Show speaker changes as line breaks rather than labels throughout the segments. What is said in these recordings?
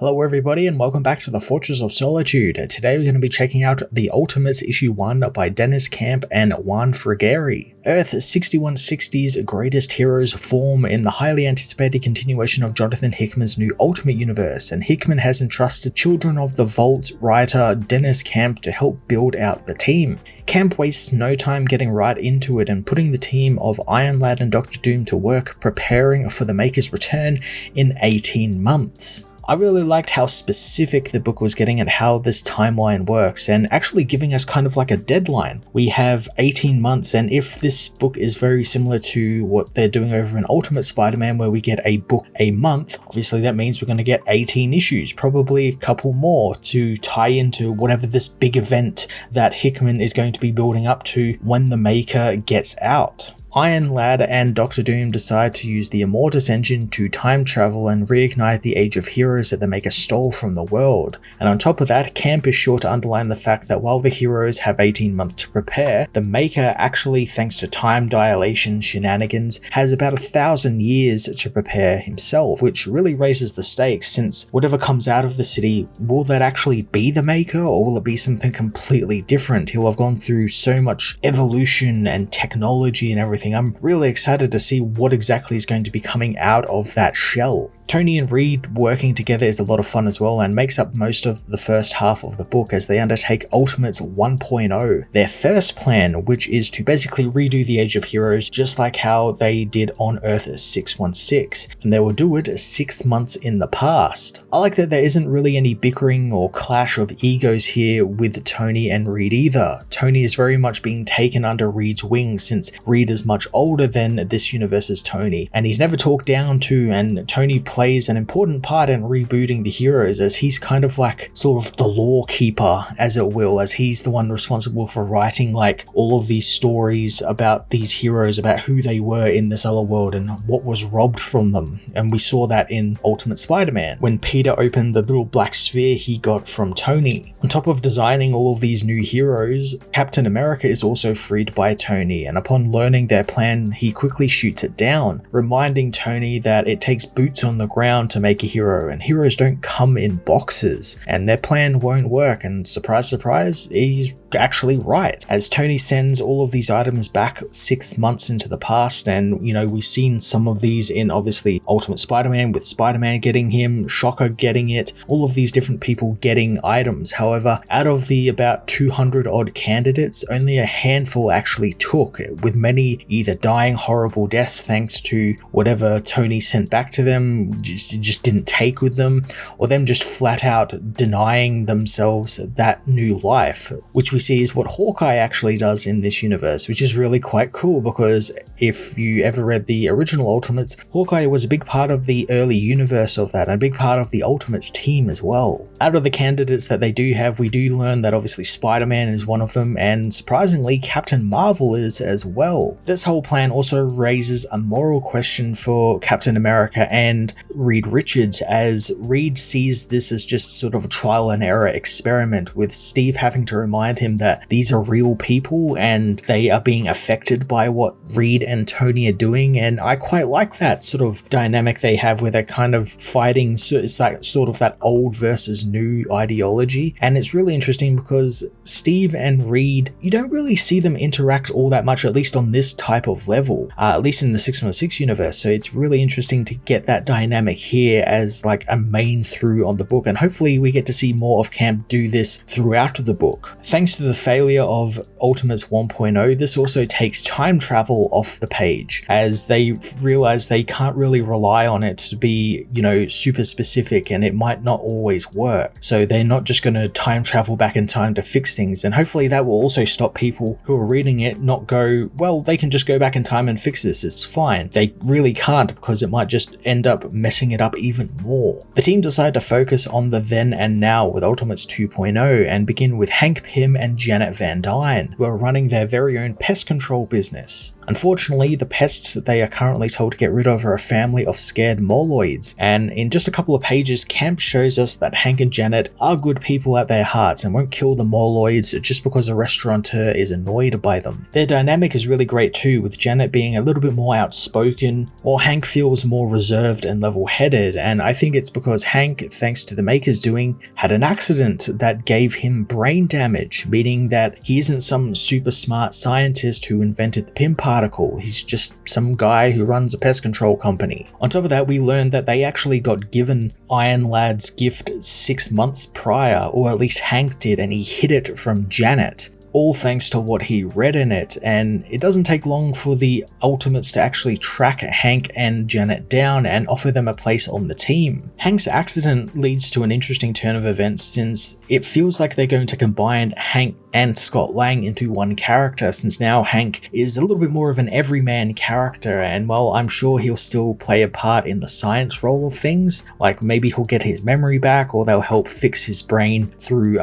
Hello everybody and welcome back to the Fortress of Solitude. Today we're going to be checking out The Ultimates Issue 1 by Dennis Camp and Juan Frigeri. Earth 6160's greatest heroes form in the highly anticipated continuation of Jonathan Hickman's new Ultimate Universe, and Hickman has entrusted Children of the Vault writer Dennis Camp to help build out the team. Camp wastes no time getting right into it and putting the team of Iron Lad and Dr. Doom to work preparing for the Maker's return in 18 months. I really liked how specific the book was getting and how this timeline works, and actually giving us kind of like a deadline. We have 18 months, and if this book is very similar to what they're doing over in Ultimate Spider-Man, where we get a book a month, obviously that means we're going to get 18 issues, probably a couple more to tie into whatever this big event that Hickman is going to be building up to when the Maker gets out. Iron Lad and Dr. Doom decide to use the Immortus engine to time travel and reignite the Age of Heroes that the Maker stole from the world. And on top of that, Camp is sure to underline the fact that while the heroes have 18 months to prepare, the Maker actually, thanks to time dilation shenanigans, has about 1,000 years to prepare himself, which really raises the stakes, since whatever comes out of the city, will that actually be the Maker, or will it be something completely different? He'll have gone through so much evolution and technology and everything. I'm really excited to see what exactly is going to be coming out of that shell. Tony and Reed working together is a lot of fun as well, and makes up most of the first half of the book as they undertake Ultimates 1.0, their first plan, which is to basically redo the Age of Heroes just like how they did on Earth 616, and they will do it 6 months in the past. I like that there isn't really any bickering or clash of egos here with Tony and Reed either. Tony is very much being taken under Reed's wing, since Reed is much older than this universe's Tony, and he's never talked down to, and Tony plays an important part in rebooting the heroes, as he's kind of like sort of the lore keeper, as it will, as he's the one responsible for writing like all of these stories about these heroes, about who they were in this other world and what was robbed from them. And we saw that in Ultimate Spider-Man when Peter opened the little black sphere he got from Tony. On top of designing all of these new heroes, Captain America is also freed by Tony, and upon learning their plan, he quickly shoots it down, reminding Tony that it takes boots on the ground to make a hero, and heroes don't come in boxes, and their plan won't work. And surprise surprise, he's actually right, as Tony sends all of these items back 6 months into the past. And we've seen some of these in obviously Ultimate Spider-Man, with Spider-Man getting him, Shocker getting it, all of these different people getting items. However, out of the about 200 odd candidates, only a handful actually took, with many either dying horrible deaths thanks to whatever Tony sent back to them, just didn't take with them, or them just flat out denying themselves that new life, which we see is what Hawkeye actually does in this universe, which is really quite cool, because if you ever read the original Ultimates, Hawkeye was a big part of the early universe of that, and a big part of the Ultimates team as well. Out of the candidates that they do have, we do learn that obviously Spider-Man is one of them, and surprisingly Captain Marvel is as well. This whole plan also raises a moral question for Captain America and Reed Richards, as Reed sees this as just sort of a trial and error experiment, with Steve having to remind him that these are real people and they are being affected by what Reed and Tony are doing. And I quite like that sort of dynamic they have, where they're kind of fighting. So it's like sort of that old versus new ideology, and it's really interesting because Steve and Reed, you don't really see them interact all that much, at least on this type of level, at least in the 616 universe. So it's really interesting to get that dynamic here as like a main through on the book, and hopefully we get to see more of Camp do this throughout the book. Thanks to the failure of Ultimates 1.0, this also takes time travel off the page, as they realize they can't really rely on it to be, super specific, and it might not always work. So they're not just going to time travel back in time to fix things, and hopefully that will also stop people who are reading it not go, well, they can just go back in time and fix this, it's fine. They really can't, because it might just end up messing it up even more. The team decide to focus on the then and now with Ultimates 2.0, and begin with Hank Pym and Janet Van Dyne, who are running their very own pest control business. Unfortunately, the pests that they are currently told to get rid of are a family of scared moloids, and in just a couple of pages, Camp shows us that Hank and Janet are good people at their hearts and won't kill the moloids just because a restaurateur is annoyed by them. Their dynamic is really great too, with Janet being a little bit more outspoken, while Hank feels more reserved and level-headed, and I think it's because Hank, thanks to the Maker's doing, had an accident that gave him brain damage, meaning that he isn't some super smart scientist who invented the Pym particle, he's just some guy who runs a pest control company. On top of that, we learned that they actually got given Iron Lad's gift 6 months prior, or at least Hank did, and he hid it from Janet. All thanks to what he read in it, and it doesn't take long for the Ultimates to actually track Hank and Janet down and offer them a place on the team. Hank's accident leads to an interesting turn of events, since it feels like they're going to combine Hank and Scott Lang into one character, since now Hank is a little bit more of an everyman character, and while I'm sure he'll still play a part in the science role of things, like maybe he'll get his memory back, or they'll help fix his brain through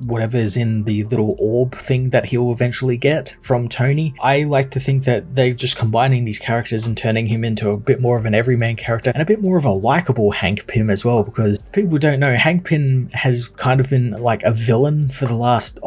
whatever's in the little orb thing that he'll eventually get from Tony. I like to think that they're just combining these characters and turning him into a bit more of an everyman character and a bit more of a likable Hank Pym as well, because people don't know, Hank Pym has kind of been like a villain for the last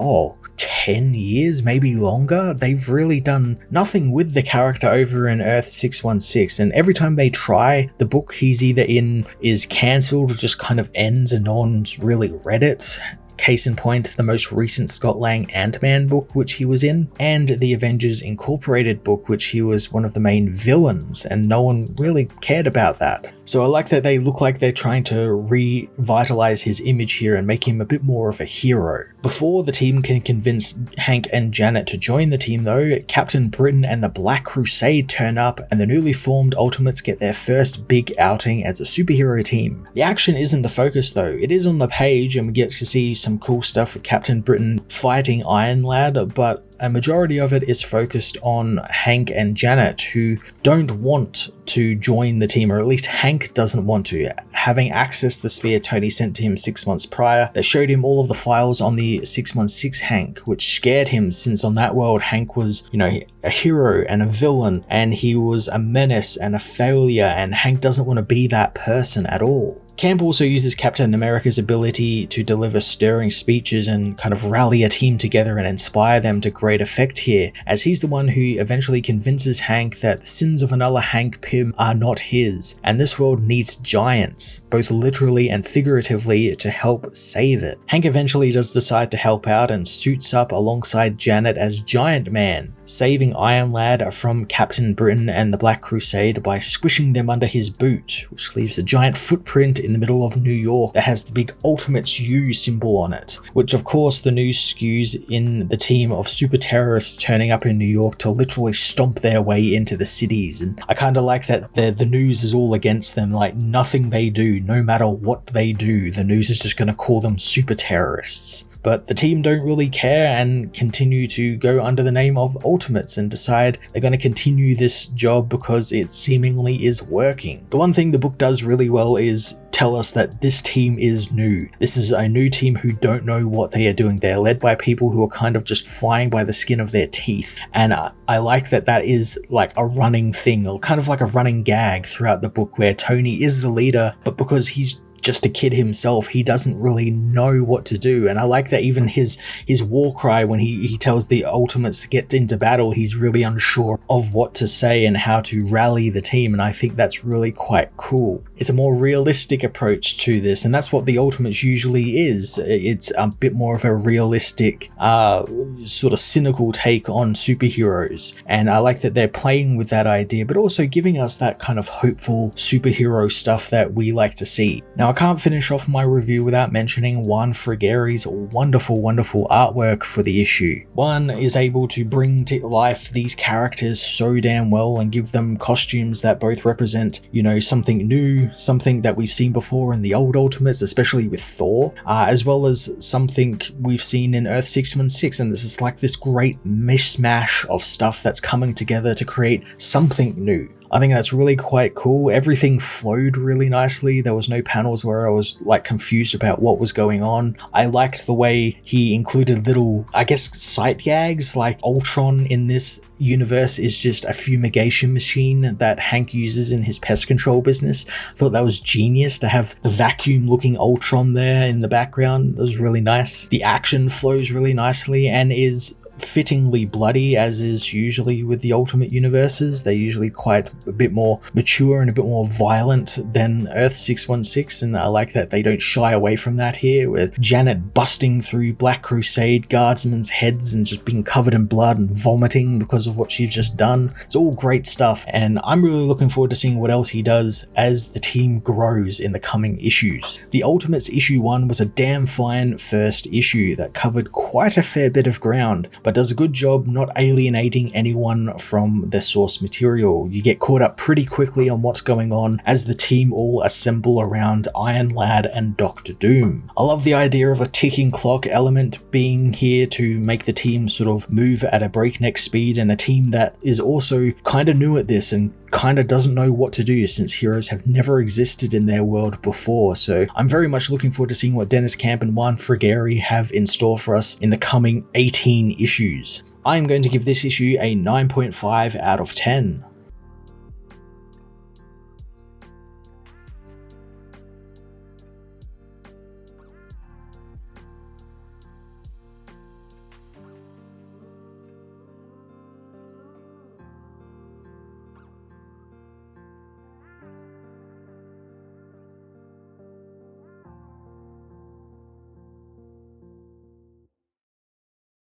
10 years, maybe longer. They've really done nothing with the character over in Earth 616, and every time they try, the book he's either in is cancelled or just kind of ends and no one's really read it. Case in point, the most recent Scott Lang Ant-Man book which he was in, and the Avengers Incorporated book which he was one of the main villains, and no one really cared about that. So I like that they look like they're trying to revitalize his image here and make him a bit more of a hero. Before the team can convince Hank and Janet to join the team though, Captain Britain and the Black Crusade turn up, and the newly formed Ultimates get their first big outing as a superhero team. The action isn't the focus though, it is on the page and we get to see some cool stuff with Captain Britain fighting Iron Lad, but a majority of it is focused on Hank and Janet, who don't want to join the team, or at least Hank doesn't want to. Having accessed the sphere Tony sent to him 6 months prior, they showed him all of the files on the 616 Hank, which scared him, since on that world Hank was, a hero and a villain, and he was a menace and a failure, and Hank doesn't want to be that person at all. Camp also uses Captain America's ability to deliver stirring speeches and kind of rally a team together and inspire them to great effect here, as he's the one who eventually convinces Hank that the sins of another Hank Pym are not his, and this world needs giants, both literally and figuratively, to help save it. Hank eventually does decide to help out and suits up alongside Janet as Giant Man, saving Iron Lad from Captain Britain and the Black Crusade by squishing them under his boot, which leaves a giant footprint in the middle of New York that has the big Ultimates U symbol on it, which of course the news skews in the team of super terrorists turning up in New York to literally stomp their way into the cities, and I kind of like that the news is all against them, like nothing they do, no matter what they do, the news is just going to call them super terrorists. But the team don't really care and continue to go under the name of Ultimates and decide they're going to continue this job because it seemingly is working. The one thing the book does really well is tell us that this team is new. This is a new team who don't know what they are doing. They're led by people who are kind of just flying by the skin of their teeth. And I like that that is like a running thing, or kind of like a running gag throughout the book, where Tony is the leader, but because he's just a kid himself, he doesn't really know what to do. And I like that even his war cry when he tells the Ultimates to get into battle, he's really unsure of what to say and how to rally the team, and I think that's really quite cool. It's a more realistic approach to this, and that's what the Ultimates usually is. It's a bit more of a realistic, sort of cynical take on superheroes, and I like that they're playing with that idea, but also giving us that kind of hopeful superhero stuff that we like to see. Now, I can't finish off my review without mentioning Juan Frigeri's wonderful artwork for the issue. Juan is able to bring to life these characters so damn well and give them costumes that both represent, something new, something that we've seen before in the old Ultimates, especially with Thor, as well as something we've seen in Earth 616, and this is like this great mishmash of stuff that's coming together to create something new. I think that's really quite cool. Everything flowed really nicely. There was no panels where I was like confused about what was going on. I liked the way he included little, I guess, sight gags, like Ultron in this universe is just a fumigation machine that Hank uses in his pest control business. I thought that was genius to have the vacuum looking Ultron there in the background. That was really nice. The action flows really nicely and is fittingly bloody, as is usually with the Ultimate Universes. They're usually quite a bit more mature and a bit more violent than Earth 616, and I like that they don't shy away from that here, with Janet busting through Black Crusade guardsmen's heads and just being covered in blood and vomiting because of what she's just done. It's all great stuff, and I'm really looking forward to seeing what else he does as the team grows in the coming issues. The Ultimates issue 1 was a damn fine first issue that covered quite a fair bit of ground, but does a good job not alienating anyone from their source material. You get caught up pretty quickly on what's going on as the team all assemble around Iron Lad and Doctor Doom. I love the idea of a ticking clock element being here to make the team sort of move at a breakneck speed, and a team that is also kind of new at this and kind of doesn't know what to do since heroes have never existed in their world before. So I'm very much looking forward to seeing what Dennis Camp and Juan Frigeri have in store for us in the coming 18 issues. I'm going to give this issue a 9.5 out of 10.